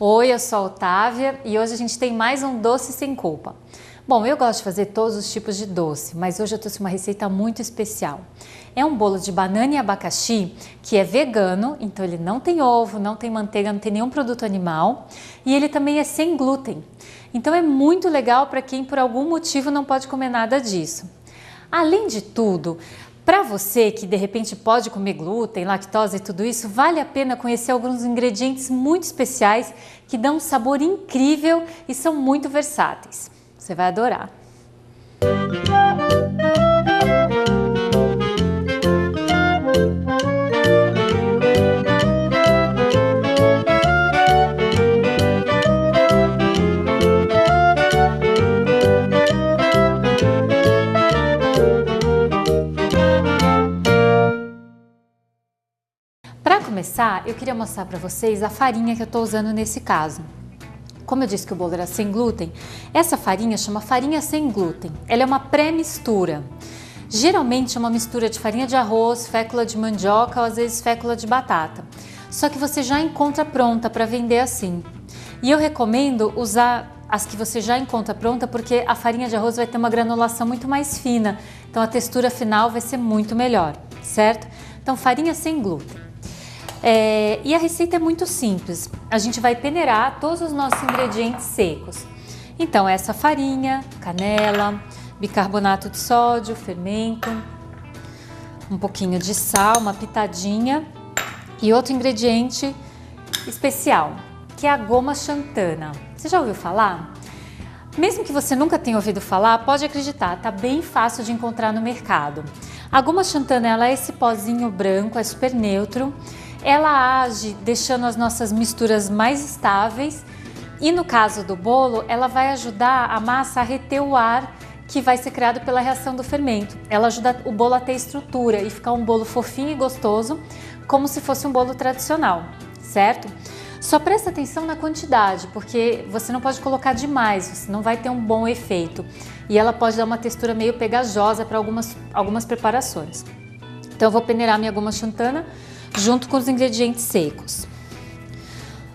Oi, eu sou a Otávia e hoje a gente tem mais um doce sem culpa. Bom, eu gosto de fazer todos os tipos de doce, mas hoje eu trouxe uma receita muito especial. É um bolo de banana e abacaxi que é vegano, então ele não tem ovo, não tem manteiga, não tem nenhum produto animal e ele também é sem glúten. Então é muito legal para quem por algum motivo não pode comer nada disso. Além de tudo, para você que de repente pode comer glúten, lactose e tudo isso, vale a pena conhecer alguns ingredientes muito especiais que dão um sabor incrível e são muito versáteis. Você vai adorar! Para começar, eu queria mostrar para vocês a farinha que eu estou usando nesse caso. Como eu disse que o bolo era sem glúten, essa farinha chama farinha sem glúten. Ela é uma pré-mistura. Geralmente é uma mistura de farinha de arroz, fécula de mandioca ou às vezes fécula de batata. Só que você já encontra pronta para vender assim. E eu recomendo usar as que você já encontra pronta porque a farinha de arroz vai ter uma granulação muito mais fina. Então a textura final vai ser muito melhor, certo? Então farinha sem glúten. E a receita é muito simples, a gente vai peneirar todos os nossos ingredientes secos. Então essa farinha, canela, bicarbonato de sódio, fermento, um pouquinho de sal, uma pitadinha e outro ingrediente especial, que é a goma xantana. Você já ouviu falar? Mesmo que você nunca tenha ouvido falar, pode acreditar, tá bem fácil de encontrar no mercado. A goma xantana, ela é esse pozinho branco, é super neutro. Ela age deixando as nossas misturas mais estáveis e no caso do bolo, ela vai ajudar a massa a reter o ar que vai ser criado pela reação do fermento. Ela ajuda o bolo a ter estrutura e ficar um bolo fofinho e gostoso, como se fosse um bolo tradicional, certo? Só presta atenção na quantidade, porque você não pode colocar demais, você não vai ter um bom efeito. E ela pode dar uma textura meio pegajosa para algumas preparações. Então eu vou peneirar minha goma xantana junto com os ingredientes secos.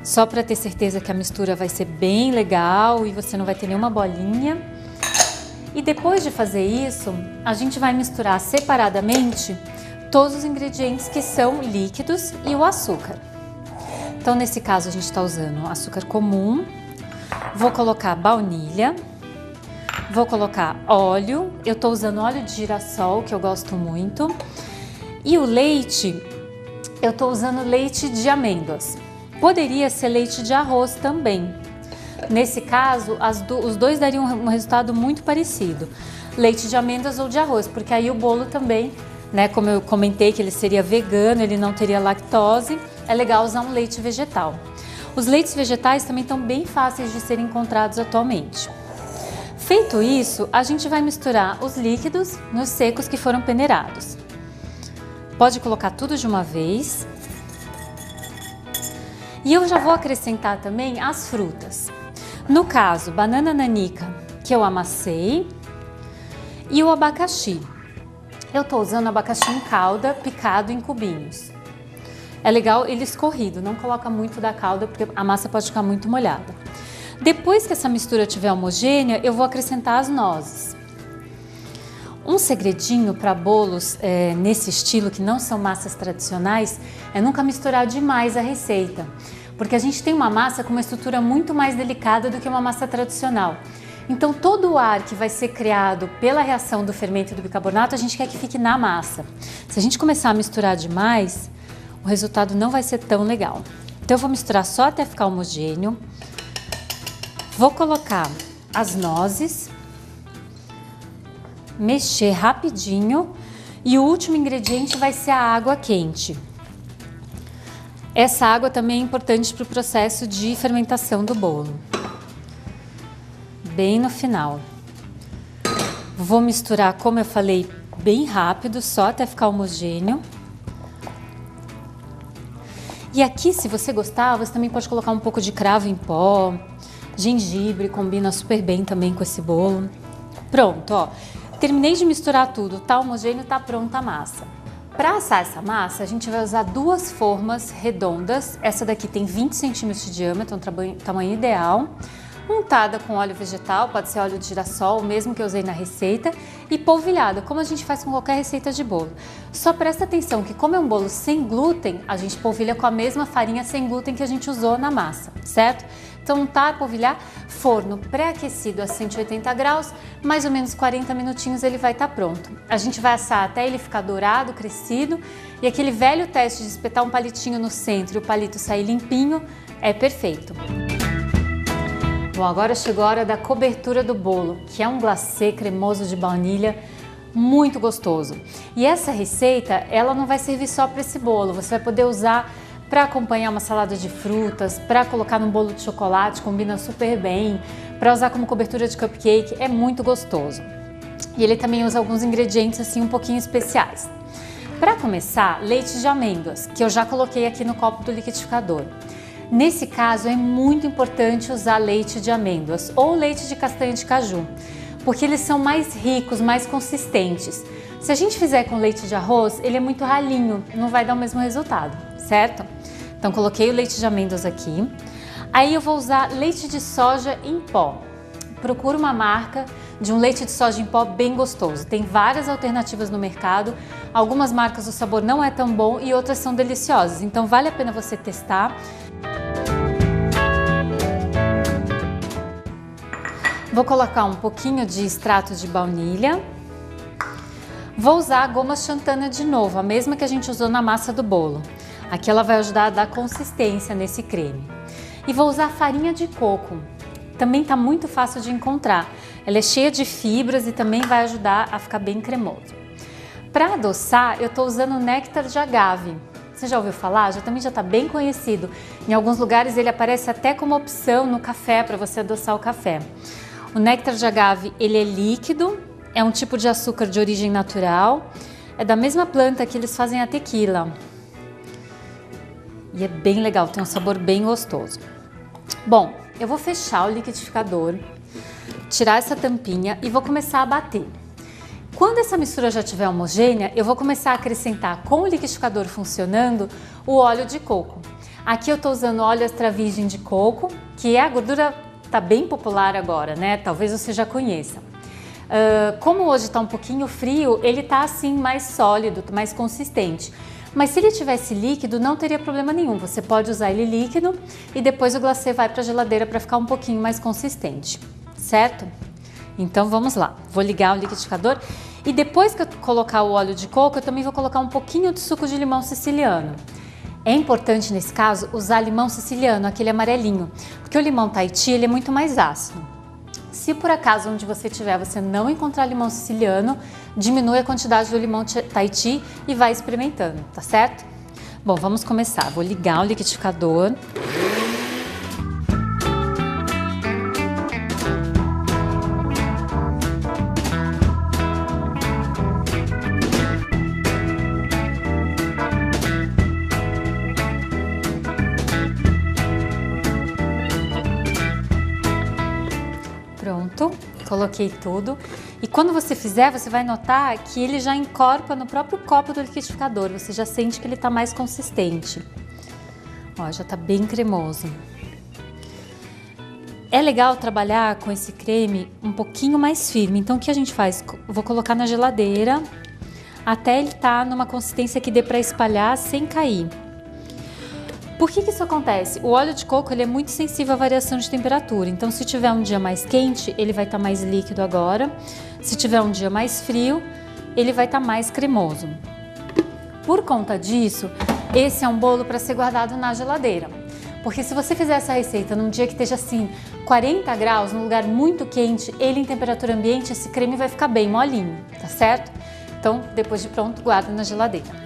Só para ter certeza que a mistura vai ser bem legal e você não vai ter nenhuma bolinha. E depois de fazer isso, a gente vai misturar separadamente todos os ingredientes que são líquidos e o açúcar. Então nesse caso a gente está usando açúcar comum, vou colocar baunilha, vou colocar óleo, eu estou usando óleo de girassol que eu gosto muito, e o leite, eu estou usando leite de amêndoas. Poderia ser leite de arroz também. Nesse caso, os dois dariam um resultado muito parecido. Leite de amêndoas ou de arroz, porque aí o bolo também, né, como eu comentei que ele seria vegano, ele não teria lactose, é legal usar um leite vegetal. Os leites vegetais também estão bem fáceis de serem encontrados atualmente. Feito isso, a gente vai misturar os líquidos nos secos que foram peneirados. Pode colocar tudo de uma vez. E eu já vou acrescentar também as frutas. No caso, banana nanica, que eu amassei, e o abacaxi. Eu estou usando abacaxi em calda, picado em cubinhos. É legal ele escorrido, não coloca muito da calda, porque a massa pode ficar muito molhada. Depois que essa mistura estiver homogênea, eu vou acrescentar as nozes. Um segredinho para bolos nesse estilo, que não são massas tradicionais, é nunca misturar demais a receita, porque a gente tem uma massa com uma estrutura muito mais delicada do que uma massa tradicional. Então todo o ar que vai ser criado pela reação do fermento e do bicarbonato, a gente quer que fique na massa. Se a gente começar a misturar demais, o resultado não vai ser tão legal. Então eu vou misturar só até ficar homogêneo. Vou colocar as nozes, mexer rapidinho e o último ingrediente vai ser a água quente. Essa água também é importante para o processo de fermentação do bolo. Bem no final. Vou misturar, como eu falei, bem rápido, só até ficar homogêneo. E aqui, se você gostar, você também pode colocar um pouco de cravo em pó, gengibre, combina super bem também com esse bolo. Pronto, ó. Terminei de misturar tudo, tá homogêneo, tá pronta a massa. Para assar essa massa, a gente vai usar duas formas redondas. Essa daqui tem 20 centímetros de diâmetro, um tamanho ideal. Untada com óleo vegetal, pode ser óleo de girassol, o mesmo que eu usei na receita, e polvilhada, como a gente faz com qualquer receita de bolo. Só presta atenção que, como é um bolo sem glúten, a gente polvilha com a mesma farinha sem glúten que a gente usou na massa, certo? Então, untar, polvilhar, forno pré-aquecido a 180 graus, mais ou menos 40 minutinhos ele vai estar pronto. A gente vai assar até ele ficar dourado, crescido, e aquele velho teste de espetar um palitinho no centro e o palito sair limpinho é perfeito. Bom, agora chegou a hora da cobertura do bolo, que é um glacê cremoso de baunilha muito gostoso. E essa receita, ela não vai servir só para esse bolo, você vai poder usar para acompanhar uma salada de frutas, para colocar num bolo de chocolate, combina super bem, para usar como cobertura de cupcake, é muito gostoso. E ele também usa alguns ingredientes assim um pouquinho especiais. Para começar, leite de amêndoas, que eu já coloquei aqui no copo do liquidificador. Nesse caso, é muito importante usar leite de amêndoas ou leite de castanha de caju, porque eles são mais ricos, mais consistentes. Se a gente fizer com leite de arroz, ele é muito ralinho, não vai dar o mesmo resultado, certo? Então, coloquei o leite de amêndoas aqui. Aí eu vou usar leite de soja em pó. Procura uma marca de um leite de soja em pó bem gostoso. Tem várias alternativas no mercado. Algumas marcas o sabor não é tão bom e outras são deliciosas. Então, vale a pena você testar. Vou colocar um pouquinho de extrato de baunilha. Vou usar a goma xantana de novo, a mesma que a gente usou na massa do bolo. Aqui ela vai ajudar a dar consistência nesse creme. E vou usar farinha de coco. Também está muito fácil de encontrar. Ela é cheia de fibras e também vai ajudar a ficar bem cremoso. Para adoçar, eu estou usando néctar de agave. Você já ouviu falar? Também já está bem conhecido. Em alguns lugares ele aparece até como opção no café, para você adoçar o café. O néctar de agave, ele é líquido, é um tipo de açúcar de origem natural, é da mesma planta que eles fazem a tequila. E é bem legal, tem um sabor bem gostoso. Bom, eu vou fechar o liquidificador, tirar essa tampinha e vou começar a bater. Quando essa mistura já estiver homogênea, eu vou começar a acrescentar, com o liquidificador funcionando, o óleo de coco. Aqui eu estou usando óleo extra virgem de coco, que é a gordura está bem popular agora, né? Talvez você já conheça. Como hoje está um pouquinho frio, ele está assim mais sólido, mais consistente. Mas se ele tivesse líquido, não teria problema nenhum. Você pode usar ele líquido e depois o glacê vai para a geladeira para ficar um pouquinho mais consistente, certo? Então vamos lá. Vou ligar o liquidificador e depois que eu colocar o óleo de coco, eu também vou colocar um pouquinho de suco de limão siciliano. É importante, nesse caso, usar limão siciliano, aquele amarelinho, porque o limão Tahiti ele é muito mais ácido. Se por acaso onde você estiver você não encontrar limão siciliano, diminui a quantidade do limão Tahiti e vai experimentando, tá certo? Bom, vamos começar. Vou ligar o liquidificador. Pronto, coloquei tudo. E quando você fizer, você vai notar que ele já encorpa no próprio copo do liquidificador. Você já sente que ele está mais consistente. Ó, já está bem cremoso. É legal trabalhar com esse creme um pouquinho mais firme. Então o que a gente faz? Vou colocar na geladeira até ele estar numa consistência que dê para espalhar sem cair. Por que isso acontece? O óleo de coco ele é muito sensível à variação de temperatura, então se tiver um dia mais quente, ele vai estar mais líquido agora. Se tiver um dia mais frio, ele vai estar mais cremoso. Por conta disso, esse é um bolo para ser guardado na geladeira. Porque se você fizer essa receita num dia que esteja assim 40 graus, num lugar muito quente, ele em temperatura ambiente, esse creme vai ficar bem molinho, tá certo? Então, depois de pronto, guarda na geladeira.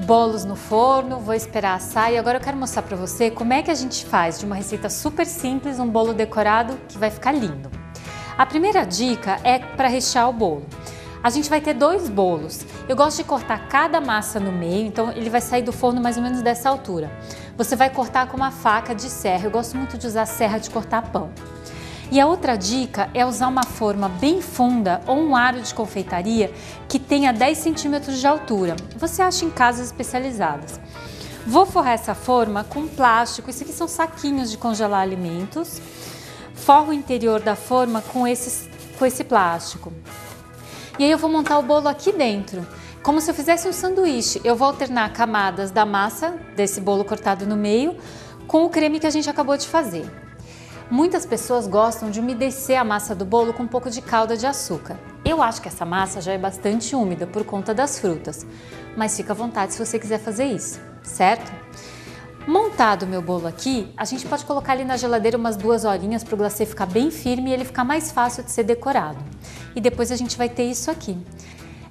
Bolos no forno, vou esperar assar e agora eu quero mostrar para você como é que a gente faz de uma receita super simples um bolo decorado que vai ficar lindo. A primeira dica é para rechear o bolo. A gente vai ter 2 bolos. Eu gosto de cortar cada massa no meio, então ele vai sair do forno mais ou menos dessa altura. Você vai cortar com uma faca de serra, eu gosto muito de usar serra de cortar pão. E a outra dica é usar uma forma bem funda ou um aro de confeitaria que tenha 10 centímetros de altura. Você acha em casas especializadas. Vou forrar essa forma com plástico, isso aqui são saquinhos de congelar alimentos. Forro o interior da forma com esse plástico. E aí eu vou montar o bolo aqui dentro, como se eu fizesse um sanduíche. Eu vou alternar camadas da massa desse bolo cortado no meio com o creme que a gente acabou de fazer. Muitas pessoas gostam de umedecer a massa do bolo com um pouco de calda de açúcar. Eu acho que essa massa já é bastante úmida por conta das frutas, mas fica à vontade se você quiser fazer isso, certo? Montado o meu bolo aqui, a gente pode colocar ele na geladeira umas 2 horinhas para o glacê ficar bem firme e ele ficar mais fácil de ser decorado. E depois a gente vai ter isso aqui.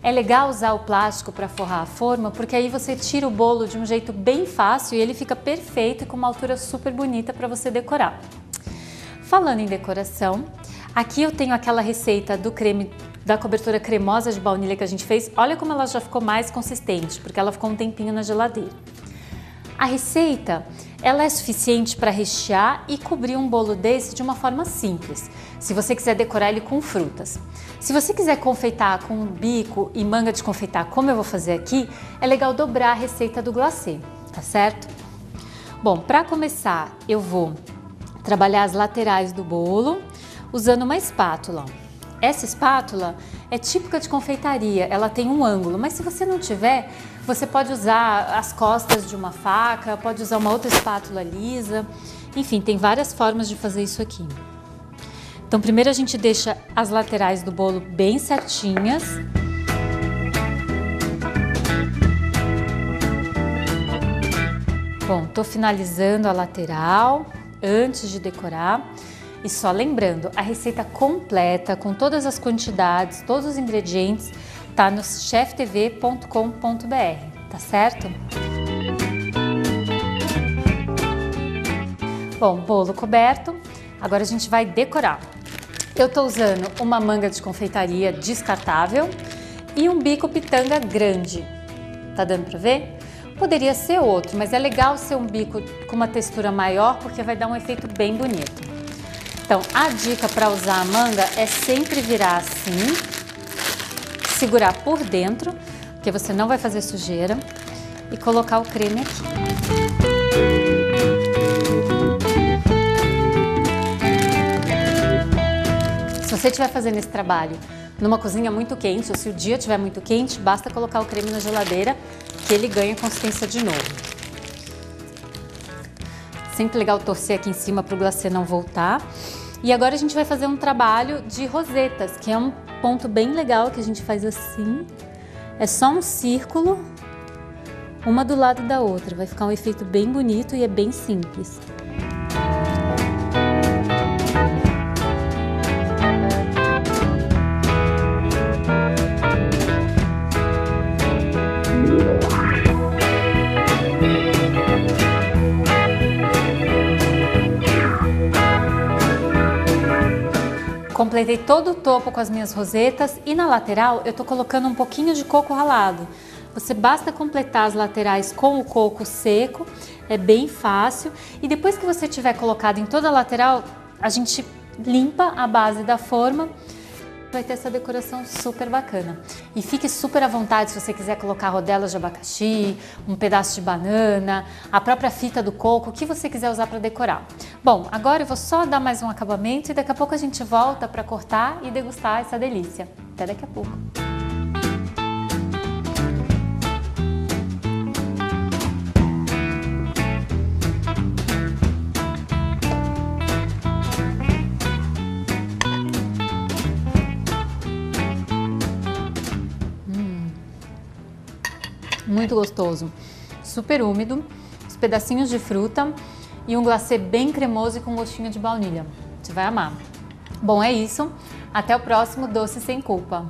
É legal usar o plástico para forrar a forma, porque aí você tira o bolo de um jeito bem fácil e ele fica perfeito e com uma altura super bonita para você decorar. Falando em decoração, aqui eu tenho aquela receita do creme da cobertura cremosa de baunilha que a gente fez. Olha como ela já ficou mais consistente, porque ela ficou um tempinho na geladeira. A receita, ela é suficiente para rechear e cobrir um bolo desse de uma forma simples, se você quiser decorar ele com frutas. Se você quiser confeitar com bico e manga de confeitar, como eu vou fazer aqui, é legal dobrar a receita do glacê, tá certo? Bom, para começar, eu vou trabalhar as laterais do bolo usando uma espátula. Essa espátula é típica de confeitaria, ela tem um ângulo, mas se você não tiver, você pode usar as costas de uma faca, pode usar uma outra espátula lisa, enfim, tem várias formas de fazer isso aqui. Então, primeiro a gente deixa as laterais do bolo bem certinhas. Bom, tô finalizando a lateral antes de decorar. E só lembrando, a receita completa, com todas as quantidades, todos os ingredientes, tá no cheftv.com.br, tá certo? Bom, bolo coberto, agora a gente vai decorar. Eu tô usando uma manga de confeitaria descartável e um bico pitanga grande. Tá dando pra ver? Poderia ser outro, mas é legal ser um bico com uma textura maior porque vai dar um efeito bem bonito. Então, a dica para usar a manga é sempre virar assim, segurar por dentro, porque você não vai fazer sujeira, e colocar o creme aqui. Se você estiver fazendo esse trabalho numa cozinha muito quente, ou se o dia estiver muito quente, basta colocar o creme na geladeira, que ele ganha consistência de novo. Sempre legal torcer aqui em cima para o glacê não voltar. E agora a gente vai fazer um trabalho de rosetas, que é um ponto bem legal que a gente faz assim. É só um círculo, uma do lado da outra. Vai ficar um efeito bem bonito e é bem simples. Completei todo o topo com as minhas rosetas e na lateral eu tô colocando um pouquinho de coco ralado. Você basta completar as laterais com o coco seco, é bem fácil. E depois que você tiver colocado em toda a lateral, a gente limpa a base da forma. Vai ter essa decoração super bacana. E fique super à vontade se você quiser colocar rodelas de abacaxi, um pedaço de banana, a própria fita do coco, o que você quiser usar para decorar. Bom, agora eu vou só dar mais um acabamento e daqui a pouco a gente volta para cortar e degustar essa delícia. Até daqui a pouco. Muito gostoso, super úmido, os pedacinhos de fruta e um glacê bem cremoso e com gostinho de baunilha. Você vai amar. Bom, é isso. Até o próximo Doce Sem Culpa.